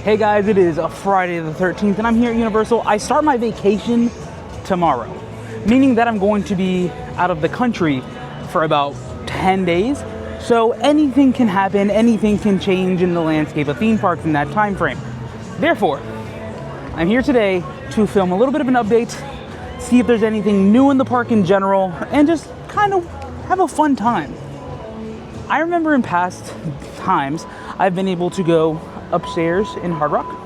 Hey guys, it is a Friday the 13th and I'm here at Universal. I start my vacation tomorrow, meaning that I'm going to be out of the country for about 10 days. So anything can happen, anything can change in the landscape of theme parks in that time frame. Therefore, I'm here today to film a little bit of an update, see if there's anything new in the park in general, and just kind of have a fun time. I remember in past times, I've been able to go upstairs in Hard Rock,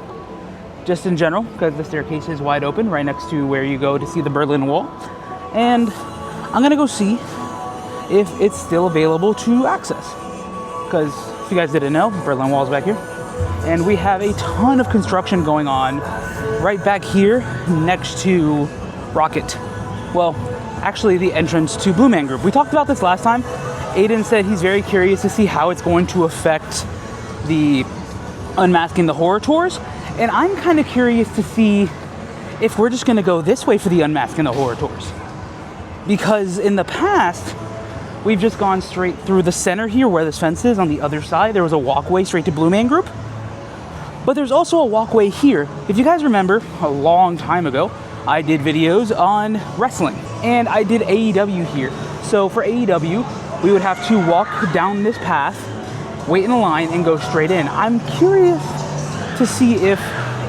just in general, because the staircase is wide open right next to where you go to see the Berlin Wall. And I'm gonna go see if it's still available to access. Because if you guys didn't know, Berlin Wall is back here. And we have a ton of construction going on right back here next to Rocket. Well, actually the entrance to Blue Man Group. We talked about this last time. Aiden said he's very curious to see how it's going to affect the Unmasking the Horror tours, and I'm kind of curious to see if we're just going to go this way for the Unmasking the Horror tours, because in the past we've just gone straight through the center here where this fence is. On the other side there was a walkway straight to Blue Man Group, but there's also a walkway here. If you guys remember, a long time ago I did videos on wrestling and I did AEW here. So for AEW we would have to walk down this path, wait in a line, and go straight in. I'm curious to see if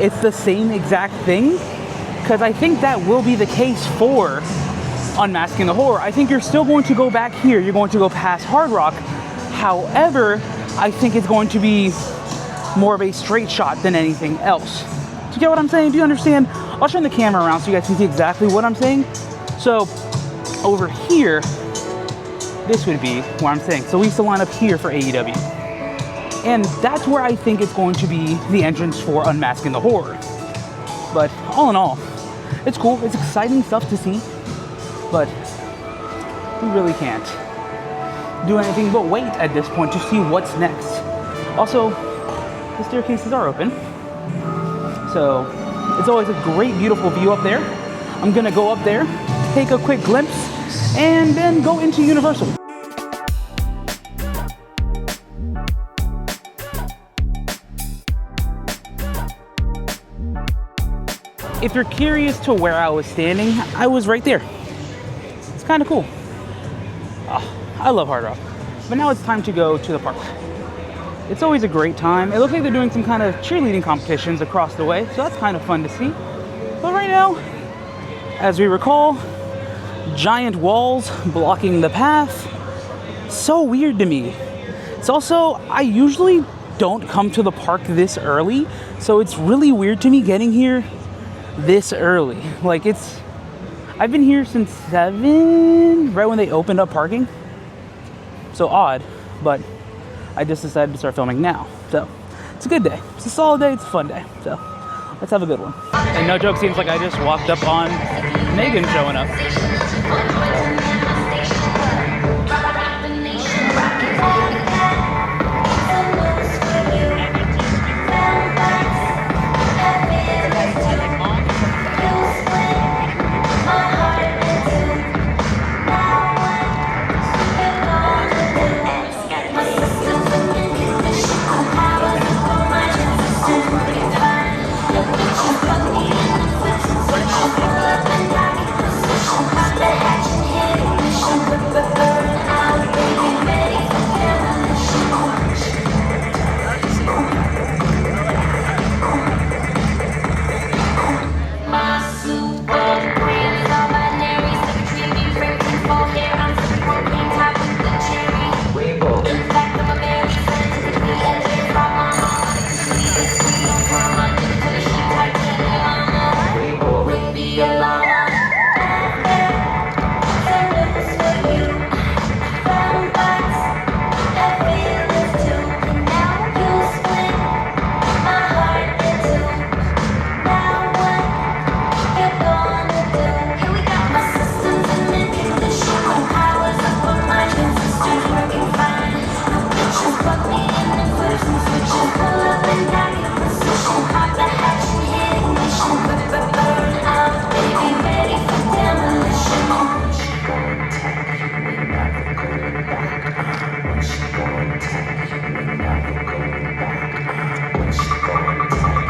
it's the same exact thing, because I think that will be the case for Unmasking the Horror. I think you're still going to go back here. You're going to go past Hard Rock. However, I think it's going to be more of a straight shot than anything else. Do you get what I'm saying? Do you understand? I'll turn the camera around so you guys can see exactly what I'm saying. So over here, this would be what I'm saying. So we used to line up here for AEW. And that's where I think it's going to be the entrance for Unmasking the Horror. But all in all, it's cool. It's exciting stuff to see. But we really can't do anything but wait at this point to see what's next. Also, the staircases are open. So it's always a great, beautiful view up there. I'm gonna go up there, take a quick glimpse, and then go into Universal. If you're curious to where I was standing, I was right there. It's kind of cool. Oh, I love Hard Rock. But now it's time to go to the park. It's always a great time. It looks like they're doing some kind of cheerleading competitions across the way, so that's kind of fun to see. But right now, as we recall, giant walls blocking the path. So weird to me. It's also, I usually don't come to the park this early, so it's really weird to me getting here this early. Like, I've been here since 7, right when they opened up parking. So odd, but I just decided to start filming now. So it's a good day. It's a solid day. It's a fun day. So let's have a good one. And no joke, seems like I just walked up on Megan showing up. When she going back, when she going back, when she going back.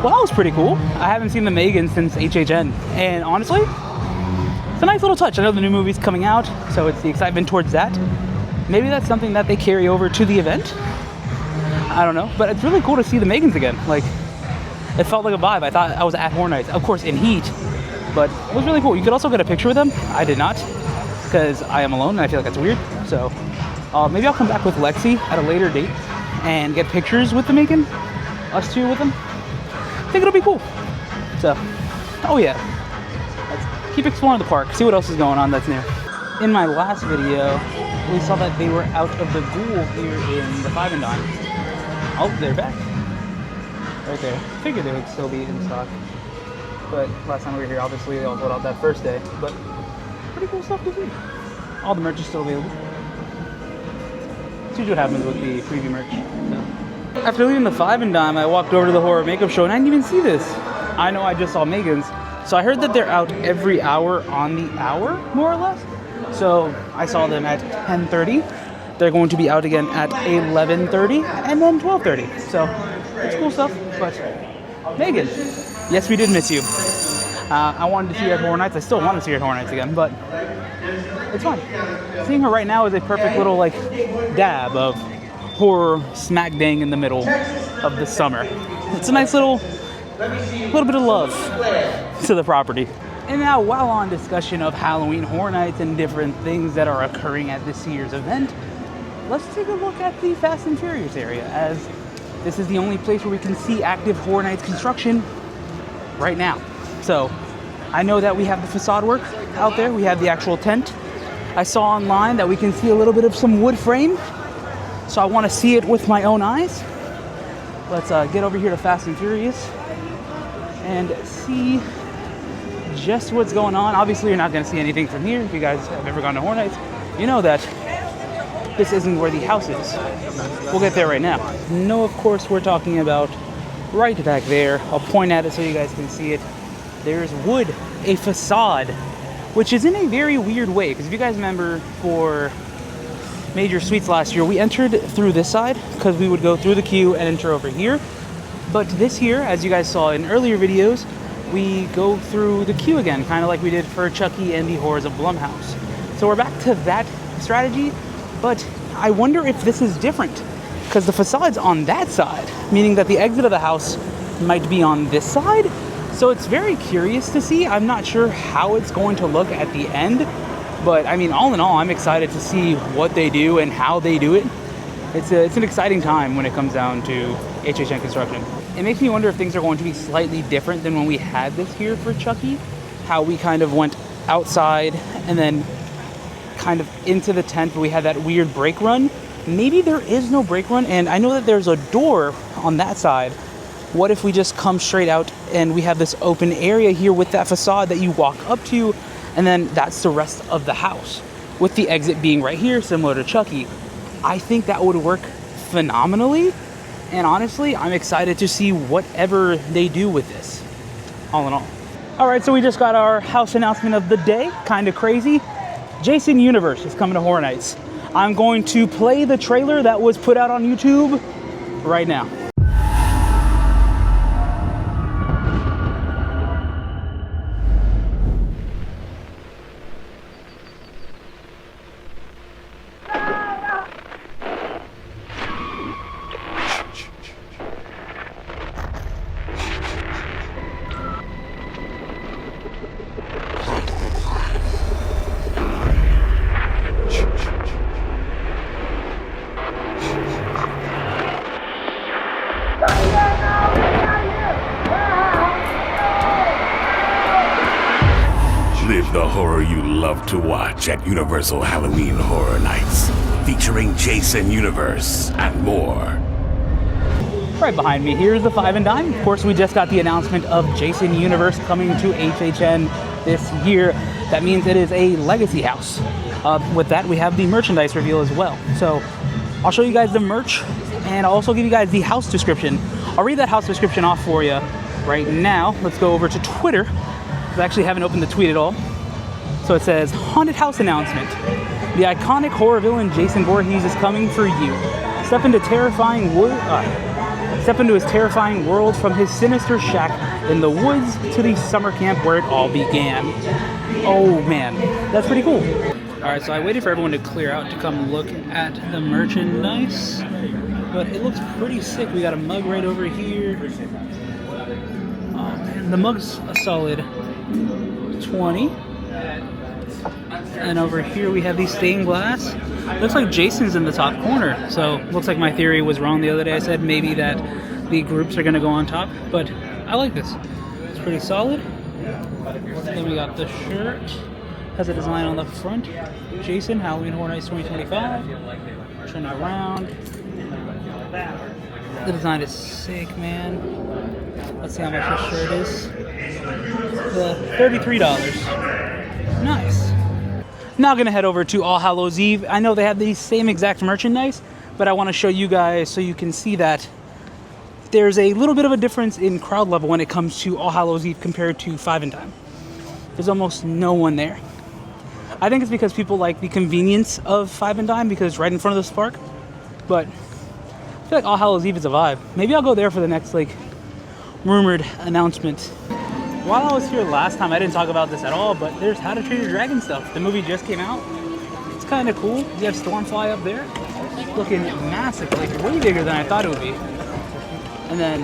Well, that was pretty cool. I haven't seen the Megan since HHN, and honestly, it's a nice little touch. I know the new movie's coming out, so it's the excitement towards that. Maybe that's something that they carry over to the event. I don't know, but it's really cool to see the Megans again. Like, it felt like a vibe. I thought I was at Horror Nights, of course in heat, but it was really cool. You could also get a picture with them. I did not, because I am alone and I feel like that's weird. So maybe I'll come back with Lexi at a later date and get pictures with the Megan, us two with them. I think it'll be cool. So, oh yeah, let's keep exploring the park, see what else is going on that's new. In my last video, we saw that they were out of the ghoul here in the 5 and Dime. Oh, they're back. Right there. Figured they would still be in stock. But last time we were here, obviously they all sold out that first day. But pretty cool stuff to see. All the merch is still available. See what happens with the preview merch. So. After leaving the 5 and Dime, I walked over to the horror makeup show and I didn't even see this. I know I just saw Megan's. So I heard that they're out every hour on the hour, more or less. So I saw them at 10:30. They're going to be out again at 11:30 and then 12:30. So it's cool stuff. But Megan, yes, we did miss you. I wanted to see her at Horror Nights. I still want to see her at Horror Nights again, but it's fine. Seeing her right now is a perfect little like dab of horror smack dang in the middle of the summer. It's a nice little bit of love to the property. And now, while on discussion of Halloween Horror Nights and different things that are occurring at this year's event, let's take a look at the Fast and Furious area, as this is the only place where we can see active Horror Nights construction right now. So I know that we have the facade work out there. We have the actual tent. I saw online that we can see a little bit of some wood frame. So I want to see it with my own eyes. Let's get over here to Fast and Furious and see just what's going on. Obviously, you're not going to see anything from here. If you guys have ever gone to Horror Nights, you know that this isn't where the house is. We'll get there right now. No, of course, we're talking about right back there. I'll point at it so you guys can see it. There's wood, a facade, which is in a very weird way. Because if you guys remember for Major Suites last year, we entered through this side because we would go through the queue and enter over here. But this year, as you guys saw in earlier videos, we go through the queue again, kind of like we did for Chucky and the Horrors of Blumhouse. So we're back to that strategy, but I wonder if this is different because the facade's on that side, meaning that the exit of the house might be on this side. So it's very curious to see. I'm not sure how it's going to look at the end, but I mean, all in all, I'm excited to see what they do and how they do it. It's an exciting time when it comes down to HHN construction. It makes me wonder if things are going to be slightly different than when we had this here for Chucky, how we kind of went outside and then kind of into the tent, but we had that weird brake run. Maybe there is no brake run, and I know that there's a door on that side what if we just come straight out and we have this open area here with that facade that you walk up to, and then that's the rest of the house, with the exit being right here, similar to Chucky. I think that would work phenomenally, and honestly, I'm excited to see whatever they do with this, all in all. All right, so we just got our house announcement of the day, kind of crazy. Jason Universe is coming to Horror Nights. I'm going to play the trailer that was put out on YouTube right now. Live the horror you love to watch at Universal Halloween Horror Nights, featuring Jason Universe and more. Right behind me here is the Five and Dime. Of course, we just got the announcement of Jason Universe coming to HHN this year. That means it is a legacy house. With that, we have the merchandise reveal as well. So I'll show you guys the merch, and I'll also give you guys the house description. I'll read that house description off for you right now. Let's go over to Twitter. I actually haven't opened the tweet at all. So it says, haunted house announcement. The iconic horror villain Jason Voorhees is coming for you. Step into his terrifying world, from his sinister shack in the woods to the summer camp where it all began. Oh man, that's pretty cool. All right, so I waited for everyone to clear out to come look at the merchandise, but it looks pretty sick. We got a mug right over here. Oh man, the mug's a solid 20. And over here we have the stained glass. Looks like Jason's in the top corner. So looks like my theory was wrong the other day. I said maybe that the groups are gonna go on top, but I like this. It's pretty solid. Then we got the shirt. Has a design on the front. Jason, Halloween Horror Nights 2025. Turn it around. The design is sick, man. Let's see how much this shirt is. $33. Nice. Now gonna head over to All Hallows Eve. I know they have the same exact merchandise, but I want to show you guys so you can see that there's a little bit of a difference in crowd level when it comes to All Hallows Eve compared to Five and Dime. There's almost no one there. I think it's because people like the convenience of Five and Dime because it's right in front of the Spark, but I feel like All Hallows Eve is a vibe. Maybe I'll go there for the next rumored announcement. While I was here last time, I didn't talk about this at all, but there's How to Train Your Dragon stuff. The movie just came out. It's kind of cool. You have Stormfly up there, looking massive, way bigger than I thought it would be. And then,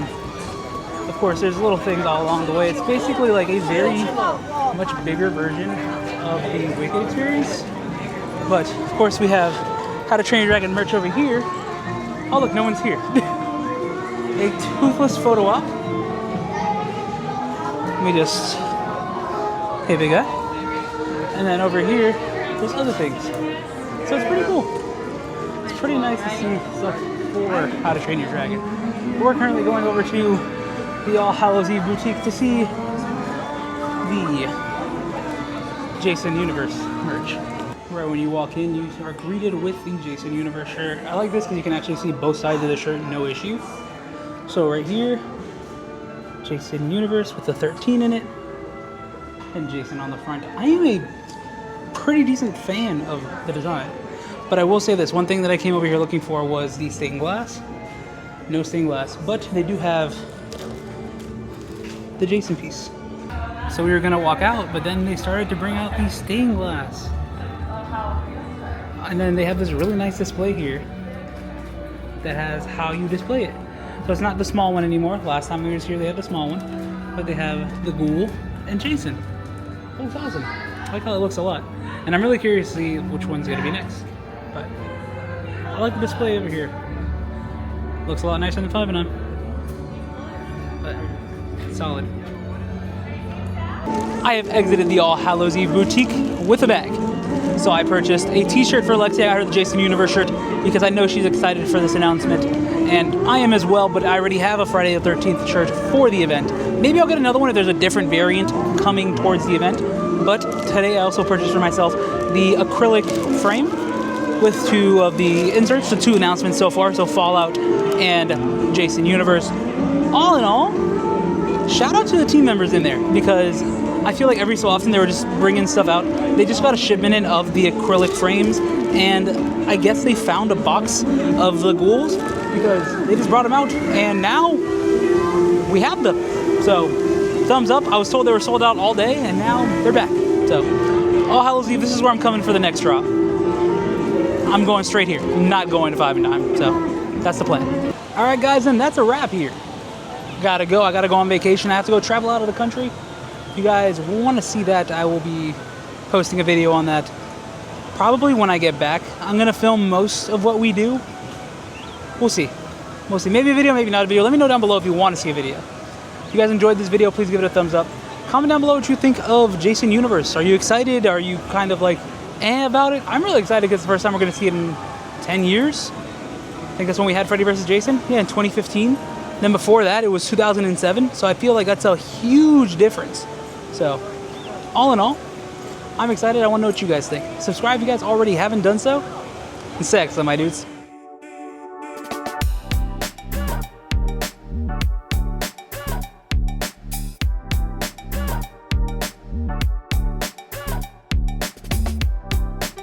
of course, there's little things all along the way. It's basically like a very much bigger version of the Wicked experience. But of course, we have How to Train Your Dragon merch over here. Oh look, no one's here. A toothless photo op. Let me just, hey big guy. And then over here, there's other things. So it's pretty cool. It's pretty nice to see stuff for How to Train Your Dragon. We're currently going over to the All Hallows Eve boutique to see the Jason Universe merch. Right when you walk in, you are greeted with the Jason Universe shirt. I like this because you can actually see both sides of the shirt, no issue. So right here, Jason Universe with the 13 in it, and Jason on the front. I am a pretty decent fan of the design, but I will say this, one thing that I came over here looking for was the stained glass. No stained glass, but they do have the Jason piece. So we were gonna walk out, but then they started to bring out the stained glass. And then they have this really nice display here that has how you display it. So it's not the small one anymore. Last time we were here, they had the small one, but they have the Ghoul and Jason. That looks awesome. I like how it looks a lot. And I'm really curious to see which one's gonna be next. But I like the display over here. Looks a lot nicer than 5 and 9. But solid. I have exited the All Hallows Eve boutique with a bag. So Also, I purchased a t-shirt for Lexi. I got her the Jason Universe shirt because I know she's excited for this announcement. And I am as well, but I already have a Friday the 13th shirt for the event. Maybe I'll get another one if there's a different variant coming towards the event. But today I also purchased for myself the acrylic frame with 2 of the inserts, the 2 announcements so far, so Fallout and Jason Universe. All in all, shout out to the team members in there because I feel like every so often they were just bringing stuff out. They just got a shipment in of the acrylic frames, and I guess they found a box of the ghouls because they just brought them out, and now we have them. So, thumbs up. I was told they were sold out all day, and now they're back. So, All Hallows Eve, this is where I'm coming for the next drop. I'm going straight here. I'm not going to 5 and Dime, so that's the plan. All right, guys, and that's a wrap here. Gotta go. I gotta go on vacation. I have to go travel out of the country. If you guys want to see that, I will be posting a video on that probably when I get back. I'm gonna film most of what we do. We'll see. We'll see. Maybe a video, maybe not a video. Let me know down below if you want to see a video. If you guys enjoyed this video, please give it a thumbs up. Comment down below what you think of Jason Universe. Are you excited? Are you kind of like about it? I'm really excited because it's the first time we're gonna see it in 10 years. I think that's when we had Freddy vs. Jason. Yeah, in 2015. Then before that, it was 2007. So I feel like that's a huge difference. So, all in all, I'm excited. I want to know what you guys think. Subscribe if you guys already haven't done so. And sex, my dudes.